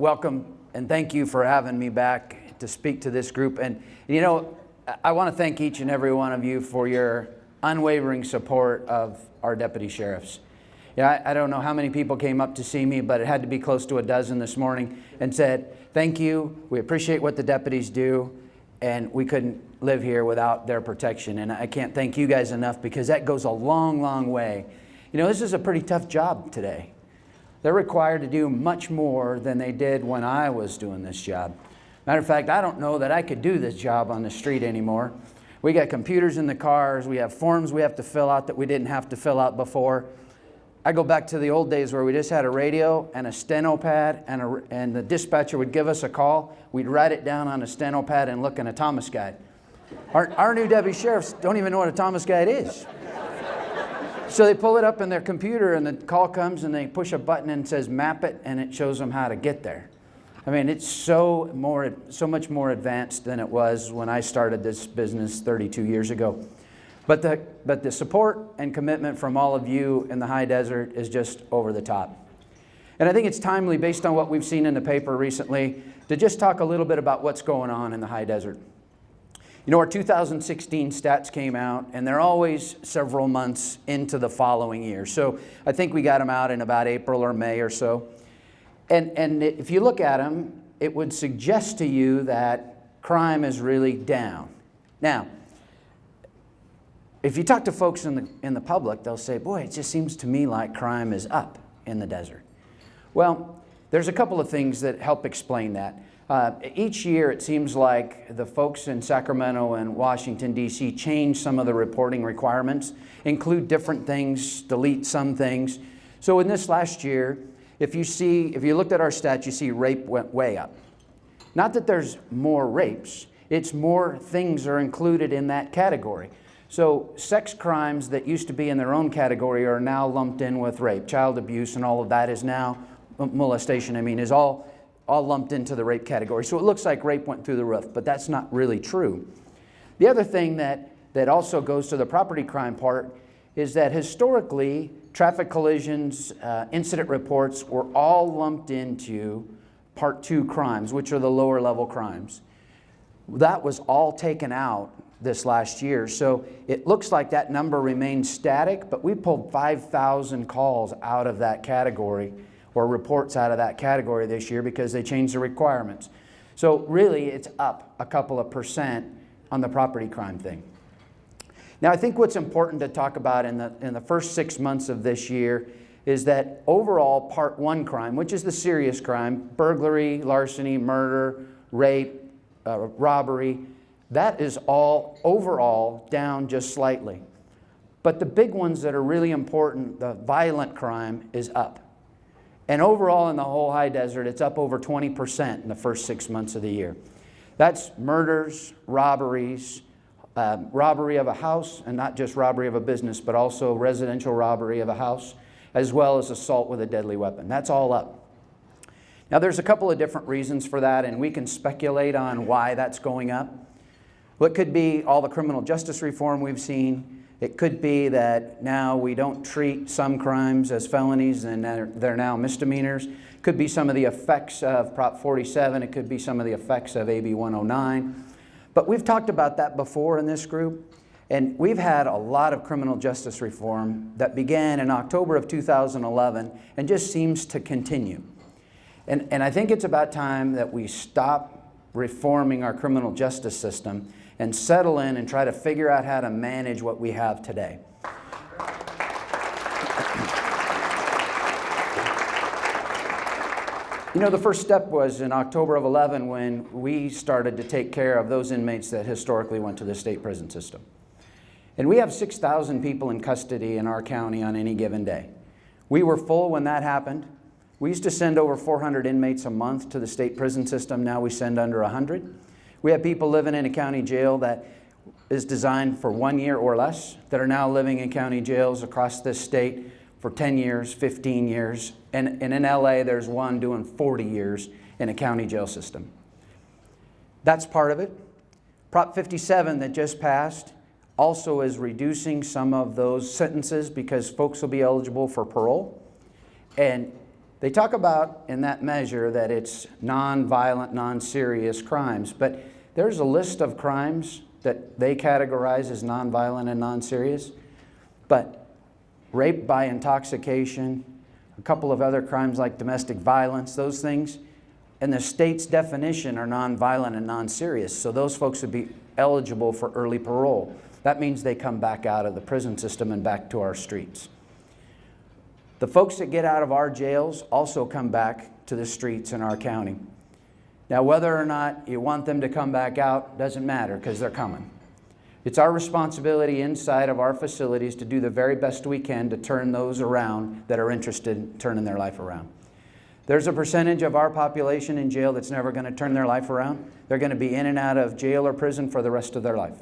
welcome and thank you for having me back to speak to this group. And you know, I want to thank each and every one of you for your unwavering support of our deputy sheriffs. Yeah, I don't know how many people came up to see me, but it had to be close to a dozen this morning and said, thank you, we appreciate what the deputies do, and we couldn't live here without their protection. And I can't thank you guys enough, because that goes a long, long way. You know, this is a pretty tough job today. They're required to do much more than they did when I was doing this job. Matter of fact, I don't know that I could do this job on the street anymore. We got computers in the cars, we have forms we have to fill out that we didn't have to fill out before. I go back to the old days where we just had a radio and a steno pad, and the dispatcher would give us a call. We'd write it down on a steno pad and look in a Thomas guide. Our new deputy sheriffs don't even know what a Thomas guide is. So they pull it up in their computer and the call comes and they push a button and it says map it, and it shows them how to get there. I mean, it's so much more advanced than it was when I started this business 32 years ago. But the support and commitment from all of you in the high desert is just over the top. And I think it's timely, based on what we've seen in the paper recently, to just talk a little bit about what's going on in the high desert. You know, our 2016 stats came out, and they're always several months into the following year. So I think we got them out in about April or May or so. And if you look at them, it would suggest to you that crime is really down. Now, if you talk to folks in the public, they'll say, boy, it just seems to me like crime is up in the desert. Well, there's a couple of things that help explain that. Each year, it seems like the folks in Sacramento and Washington, D.C. change some of the reporting requirements, include different things, delete some things. So in this last year, if you looked at our stats, you see rape went way up. Not that there's more rapes, it's more things are included in that category. So sex crimes that used to be in their own category are now lumped in with rape. Child abuse and all of that is now, molestation, is all lumped into the rape category. So it looks like rape went through the roof, but that's not really true. The other thing that also goes to the property crime part is that historically, traffic collisions, incident reports were all lumped into Part 2 crimes, which are the lower level crimes. That was all taken out this last year. So it looks like that number remains static, but we pulled 5,000 calls out of that category, or reports out of that category this year, because they changed the requirements. So really, it's up a couple of % on the property crime thing. Now, I think what's important to talk about in the first 6 months of this year is that overall Part 1 crime, which is the serious crime, burglary, larceny, murder, rape, robbery, that is all overall down just slightly. But the big ones that are really important, the violent crime, is up. And overall in the whole high desert, it's up over 20% in the first 6 months of the year. That's murders, robberies, robbery of a house, and not just robbery of a business, but also residential robbery of a house, as well as assault with a deadly weapon. That's all up. Now, there's a couple of different reasons for that, and we can speculate on why that's going up. Well, it could be all the criminal justice reform we've seen. It could be that now we don't treat some crimes as felonies and they're now misdemeanors. It could be some of the effects of Prop 47. It could be some of the effects of AB 109. But we've talked about that before in this group. And we've had a lot of criminal justice reform that began in October of 2011 and just seems to continue. And I think it's about time that we stop reforming our criminal justice system and settle in and try to figure out how to manage what we have today. You know, the first step was in October of 11 when we started to take care of those inmates that historically went to the state prison system. And we have 6,000 people in custody in our county on any given day. We were full when that happened. We used to send over 400 inmates a month to the state prison system. Now we send under 100. We have people living in a county jail that is designed for 1 year or less that are now living in county jails across this state for 10 years, 15 years. And in LA, there's one doing 40 years in a county jail system. That's part of it. Prop 57 that just passed also is reducing some of those sentences because folks will be eligible for parole. And They talk about in that measure that it's non-violent, non-serious crimes, but there's a list of crimes that they categorize as non-violent and non-serious. But rape by intoxication, a couple of other crimes like domestic violence, those things, in the state's definition are non-violent and non-serious. So those folks would be eligible for early parole. That means they come back out of the prison system and back to our streets. The folks that get out of our jails also come back to the streets in our county. Now, whether or not you want them to come back out doesn't matter, because they're coming. It's our responsibility inside of our facilities to do the very best we can to turn those around that are interested in turning their life around. There's a percentage of our population in jail that's never going to turn their life around. They're going to be in and out of jail or prison for the rest of their life.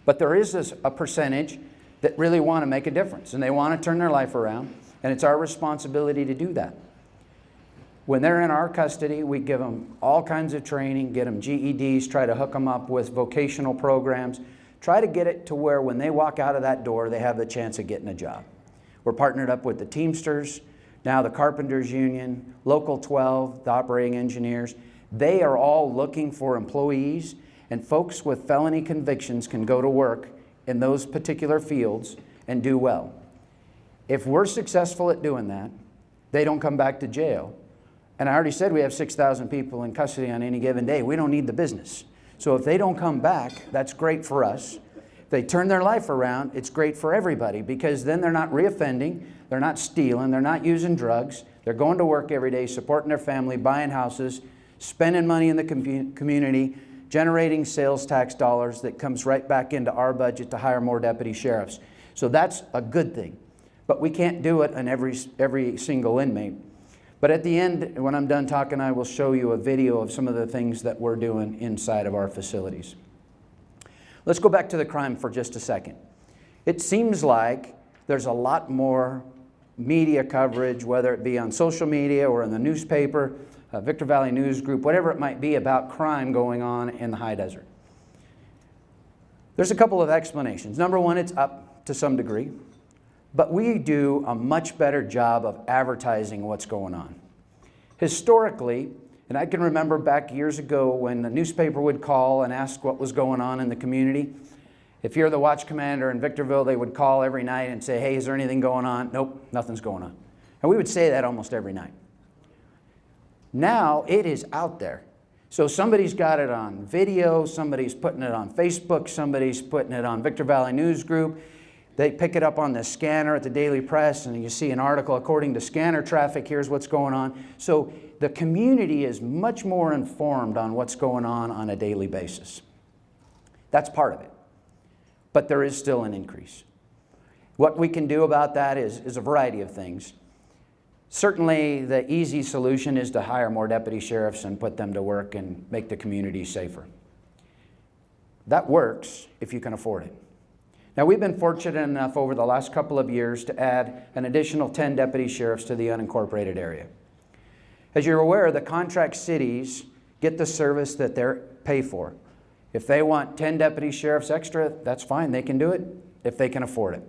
But there is a percentage that really want to make a difference, and they want to turn their life around, and it's our responsibility to do that. When they're in our custody, we give them all kinds of training, get them GEDs, try to hook them up with vocational programs, try to get it to where when they walk out of that door, they have the chance of getting a job. We're partnered up with the Teamsters, now the Carpenters Union, Local 12, the operating engineers. They are all looking for employees, and folks with felony convictions can go to work in those particular fields and do well. If we're successful at doing that, they don't come back to jail. And I already said we have 6,000 people in custody on any given day. We don't need the business. So if they don't come back, that's great for us. If they turn their life around, it's great for everybody, because then they're not reoffending, they're not stealing, they're not using drugs, they're going to work every day, supporting their family, buying houses, spending money in the community, generating sales tax dollars that comes right back into our budget to hire more deputy sheriffs. So that's a good thing. But we can't do it on every single inmate. But at the end, when I'm done talking, I will show you a video of some of the things that we're doing inside of our facilities. Let's go back to the crime for just a second. It seems like there's a lot more media coverage, whether it be on social media or in the newspaper, Victor Valley News Group, whatever it might be, about crime going on in the high desert. There's a couple of explanations. Number one, it's up to some degree. But we do a much better job of advertising what's going on. Historically, and I can remember back years ago when the newspaper would call and ask what was going on in the community. If you're the watch commander in Victorville, they would call every night and say, hey, is there anything going on? Nope, nothing's going on. And we would say that almost every night. Now it is out there. So somebody's got it on video, somebody's putting it on Facebook, somebody's putting it on Victor Valley News Group. They pick it up on the scanner at the Daily Press, and you see an article, according to scanner traffic, here's what's going on. So the community is much more informed on what's going on a daily basis. That's part of it. But there is still an increase. What we can do about that is a variety of things. Certainly the easy solution is to hire more deputy sheriffs and put them to work and make the community safer. That works if you can afford it. Now, we've been fortunate enough over the last couple of years to add an additional 10 deputy sheriffs to the unincorporated area. As you're aware, the contract cities get the service that they pay for. If they want 10 deputy sheriffs extra, that's fine. They can do it if they can afford it.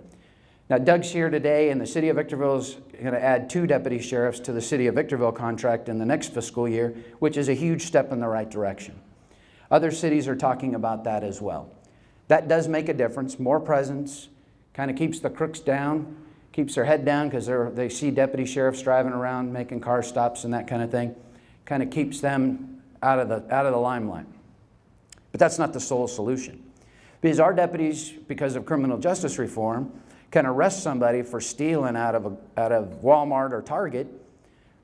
Now, Doug's here today, and the city of Victorville is going to add 2 deputy sheriffs to the city of Victorville contract in the next fiscal year, which is a huge step in the right direction. Other cities are talking about that as well. That does make a difference. More presence kind of keeps the crooks down, keeps their head down because they see deputy sheriffs driving around making car stops and that kind of thing. Kind of keeps them out of the limelight. But that's not the sole solution. Because our deputies, because of criminal justice reform, can arrest somebody for stealing out of Walmart or Target,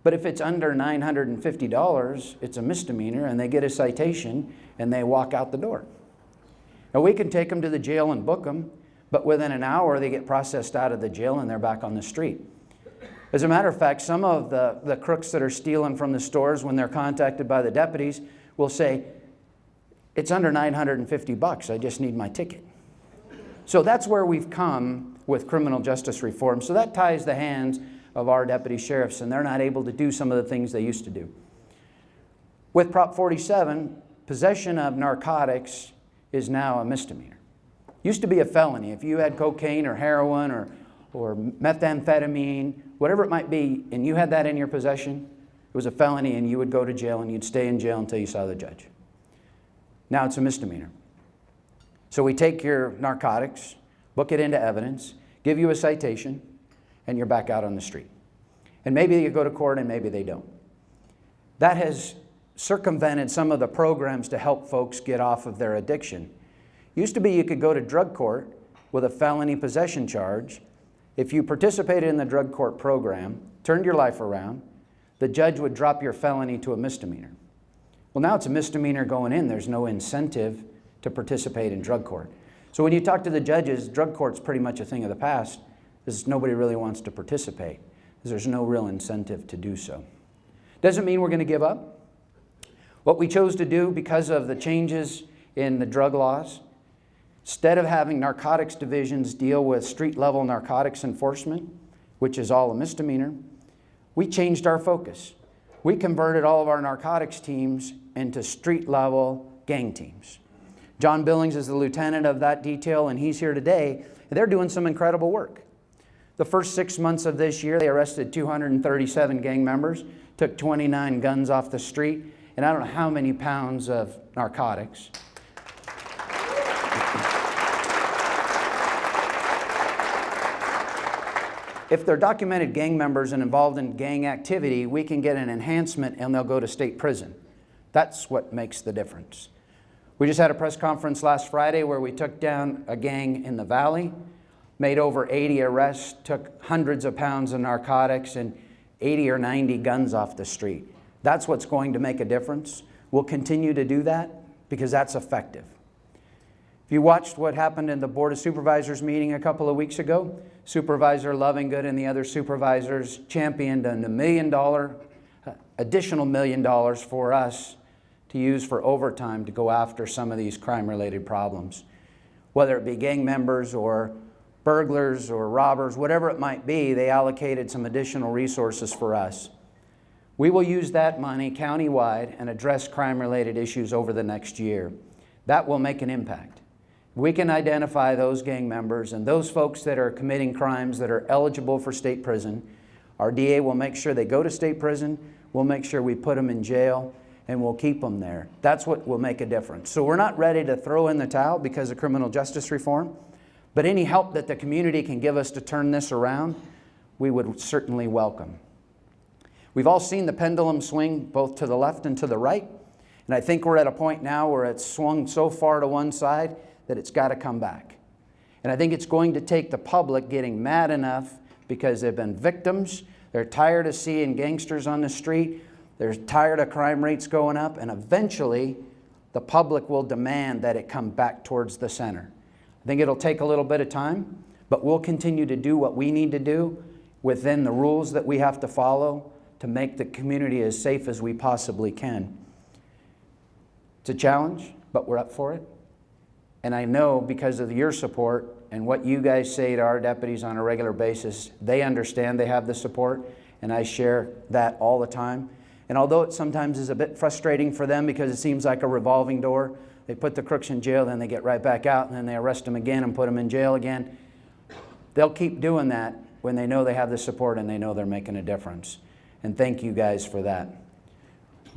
but if it's under $950, it's a misdemeanor and they get a citation and they walk out the door. Now, we can take them to the jail and book them, but within an hour they get processed out of the jail and they're back on the street. As a matter of fact, some of the crooks that are stealing from the stores, when they're contacted by the deputies, will say, it's under $950, I just need my ticket. So that's where we've come with criminal justice reform. So that ties the hands of our deputy sheriffs, and they're not able to do some of the things they used to do. With Prop 47, possession of narcotics is now a misdemeanor. Used to be a felony. If you had cocaine or heroin or methamphetamine whatever it might be, and you had that in your possession, it was a felony and you would go to jail and you'd stay in jail until you saw the judge. Now it's a misdemeanor. So we take your narcotics, book it into evidence, give you a citation, and you're back out on the street. And maybe you go to court and maybe they don't. That has circumvented some of the programs to help folks get off of their addiction. Used to be you could go to drug court with a felony possession charge. If you participated in the drug court program, turned your life around, the judge would drop your felony to a misdemeanor. Well, now it's a misdemeanor going in. There's no incentive to participate in drug court. So when you talk to the judges, drug court's pretty much a thing of the past because nobody really wants to participate because there's no real incentive to do so. Doesn't mean we're going to give up. What we chose to do because of the changes in the drug laws, instead of having narcotics divisions deal with street-level narcotics enforcement, which is all a misdemeanor, we changed our focus. We converted all of our narcotics teams into street-level gang teams. John Billings is the lieutenant of that detail, and he's here today. They're doing some incredible work. The first 6 months of this year, they arrested 237 gang members, took 29 guns off the street, and I don't know how many pounds of narcotics. If they're documented gang members and involved in gang activity, we can get an enhancement and they'll go to state prison. That's what makes the difference. We just had a press conference last Friday where we took down a gang in the Valley, made over 80 arrests, took hundreds of pounds of narcotics and 80 or 90 guns off the street. That's what's going to make a difference. We'll continue to do that because that's effective. If you watched what happened in the Board of Supervisors meeting a couple of weeks ago, Supervisor Lovingood and the other supervisors championed a additional $1 million for us to use for overtime to go after some of these crime-related problems. Whether it be gang members or burglars or robbers, whatever it might be, they allocated some additional resources for us. We will use that money countywide and address crime-related issues over the next year. That will make an impact. We can identify those gang members and those folks that are committing crimes that are eligible for state prison. Our DA will make sure they go to state prison. We'll make sure we put them in jail, and we'll keep them there. That's what will make a difference. So we're not ready to throw in the towel because of criminal justice reform, but any help that the community can give us to turn this around, we would certainly welcome. We've all seen the pendulum swing both to the left and to the right, and I think we're at a point now where it's swung so far to one side that it's got to come back. And I think it's going to take the public getting mad enough because they've been victims, they're tired of seeing gangsters on the street, they're tired of crime rates going up, and eventually the public will demand that it come back towards the center. I think it'll take a little bit of time, but we'll continue to do what we need to do within the rules that we have to follow to make the community as safe as we possibly can. It's a challenge, but we're up for it. And I know because of your support and what you guys say to our deputies on a regular basis, they understand they have the support, and I share that all the time. And although it sometimes is a bit frustrating for them because it seems like a revolving door, they put the crooks in jail, then they get right back out, and then they arrest them again and put them in jail again. They'll keep doing that when they know they have the support and they know they're making a difference. And thank you guys for that.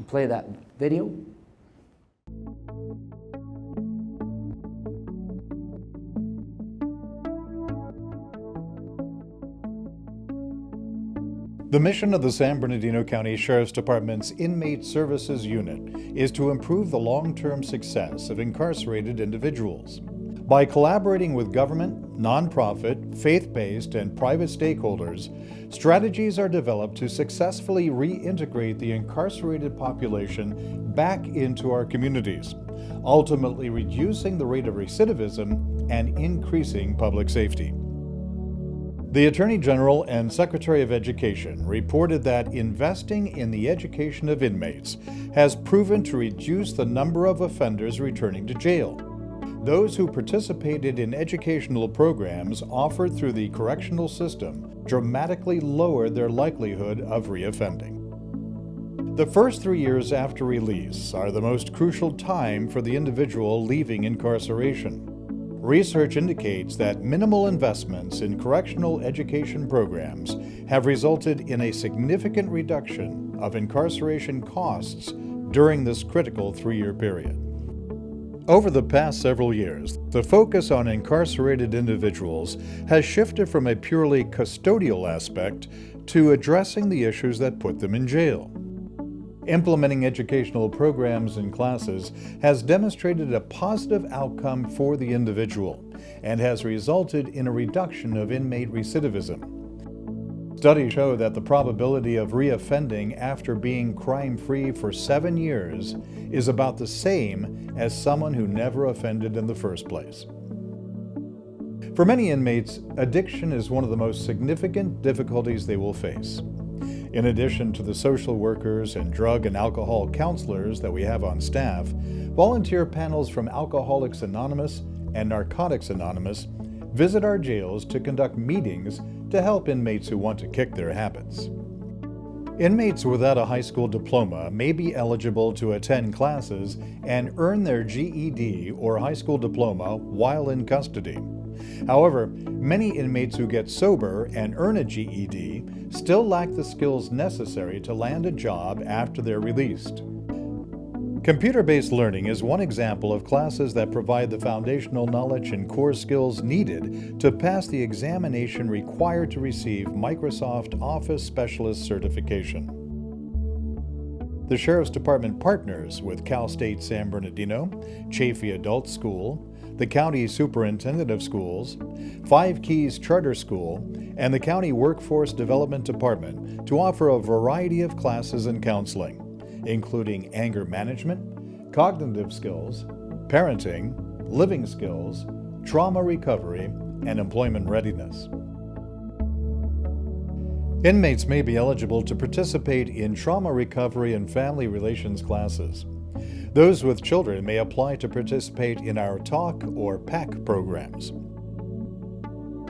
Play that video. The mission of the San Bernardino County Sheriff's Department's Inmate Services Unit is to improve the long-term success of incarcerated individuals. By collaborating with government, nonprofit, faith-based, and private stakeholders, strategies are developed to successfully reintegrate the incarcerated population back into our communities, ultimately reducing the rate of recidivism and increasing public safety. The Attorney General and Secretary of Education reported that investing in the education of inmates has proven to reduce the number of offenders returning to jail. Those who participated in educational programs offered through the correctional system dramatically lowered their likelihood of reoffending. The first 3 years after release are the most crucial time for the individual leaving incarceration. research indicates that minimal investments in correctional education programs have resulted in a significant reduction of incarceration costs during this critical 3-year period. Over the past several years, the focus on incarcerated individuals has shifted from a purely custodial aspect to addressing the issues that put them in jail. Implementing educational programs and classes has demonstrated a positive outcome for the individual and has resulted in a reduction of inmate recidivism. Studies show that the probability of reoffending after being crime-free for 7 years is about the same as someone who never offended in the first place. For many inmates, addiction is one of the most significant difficulties they will face. In addition to the social workers and drug and alcohol counselors that we have on staff, volunteer panels from Alcoholics Anonymous and Narcotics Anonymous visit our jails to conduct meetings to help inmates who want to kick their habits. Inmates without a high school diploma may be eligible to attend classes and earn their GED or high school diploma while in custody. However, many inmates who get sober and earn a GED still lack the skills necessary to land a job after they're released. Computer-based learning is one example of classes that provide the foundational knowledge and core skills needed to pass the examination required to receive Microsoft Office Specialist certification. The Sheriff's Department partners with Cal State San Bernardino, Chaffee Adult School, the County Superintendent of Schools, Five Keys Charter School, and the County Workforce Development Department to offer a variety of classes and counseling, including anger management, cognitive skills, parenting, living skills, trauma recovery, and employment readiness. Inmates may be eligible to participate in trauma recovery and family relations classes. Those with children may apply to participate in our TALK or PAC programs.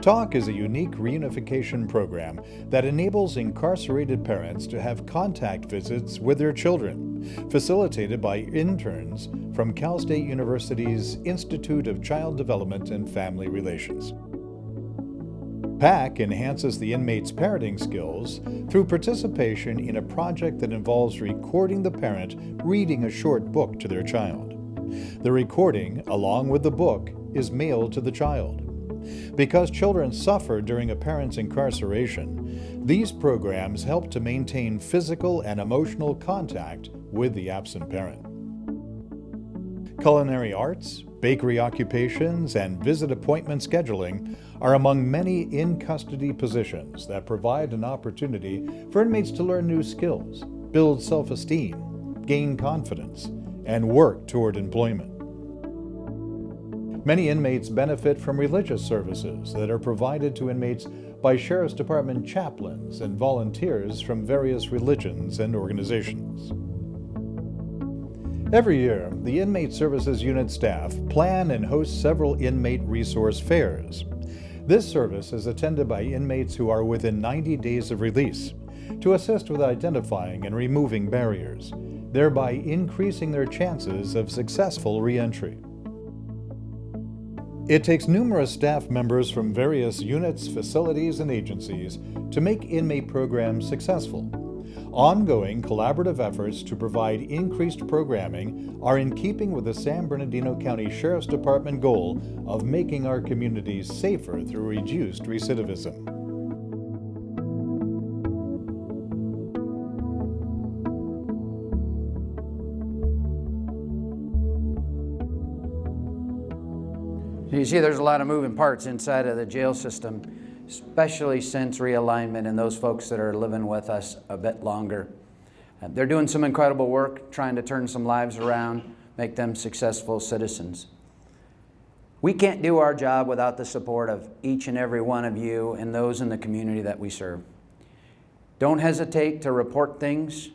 TALK is a unique reunification program that enables incarcerated parents to have contact visits with their children, facilitated by interns from Cal State University's Institute of Child Development and Family Relations. PAC enhances the inmate's parenting skills through participation in a project that involves recording the parent reading a short book to their child. The recording, along with the book, is mailed to the child. Because children suffer during a parent's incarceration, these programs help to maintain physical and emotional contact with the absent parent. Culinary arts, bakery occupations, and visit appointment scheduling are among many in-custody positions that provide an opportunity for inmates to learn new skills, build self-esteem, gain confidence, and work toward employment. Many inmates benefit from religious services that are provided to inmates by Sheriff's Department chaplains and volunteers from various religions and organizations. Every year, the Inmate Services Unit staff plan and host several inmate resource fairs. This service is attended by inmates who are within 90 days of release to assist with identifying and removing barriers, thereby increasing their chances of successful reentry. It takes numerous staff members from various units, facilities, and agencies to make inmate programs successful. Ongoing collaborative efforts to provide increased programming are in keeping with the San Bernardino County Sheriff's Department goal of making our communities safer through reduced recidivism. You see, there's a lot of moving parts inside of the jail system, especially since realignment and those folks that are living with us a bit longer. They're doing some incredible work, trying to turn some lives around, make them successful citizens. We can't do our job without the support of each and every one of you and those in the community that we serve. Don't hesitate to report things.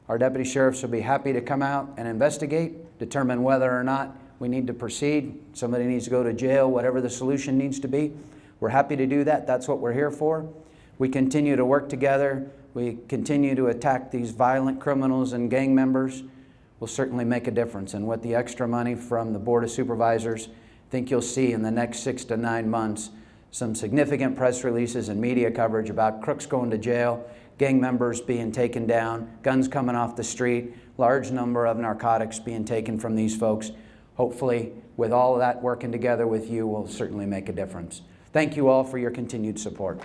Our deputy sheriffs will be happy to come out and investigate, determine whether or not we need to proceed, somebody needs to go to jail, whatever the solution needs to be. We're happy to do that. That's what we're here for. We continue to work together. We continue to attack these violent criminals and gang members. We'll certainly make a difference. And with the extra money from the Board of Supervisors think you'll see in the next 6 to 9 months some significant press releases and media coverage about crooks going to jail, gang members being taken down, guns coming off the street, large number of narcotics being taken from these folks. Hopefully, with all of that working together with you, will certainly make a difference. Thank you all for your continued support.